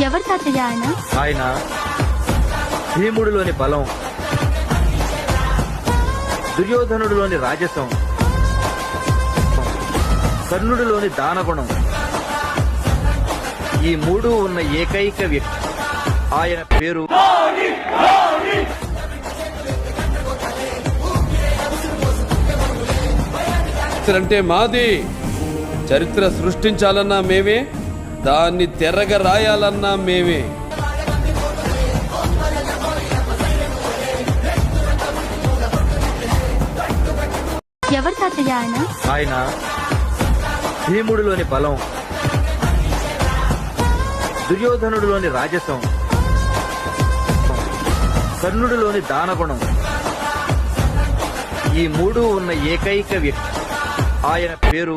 ఎవరు తాతయ్య ఆయన? ఆయన భీముడిలోని బలం, దుర్యోధనుడిలోని రాజసం, కర్ణుడిలోని దానగుణం, ఈ మూడు ఉన్న ఏకైక వ్యక్తి. ఆయన పేరు అంటే మాది. చరిత్ర సృష్టించాలన్నా మేమే, దాన్ని తెరగ రాయాలన్నా మేమే. ఎవరు తాతయ్య ఆయన? ఆయన భీముడిలోని బలం, దుర్యోధనుడిలోని రాజసం, కర్ణుడిలోని దానగుణం, ఈ మూడు ఉన్న ఏకైక వ్యక్తి. ఆయన పేరు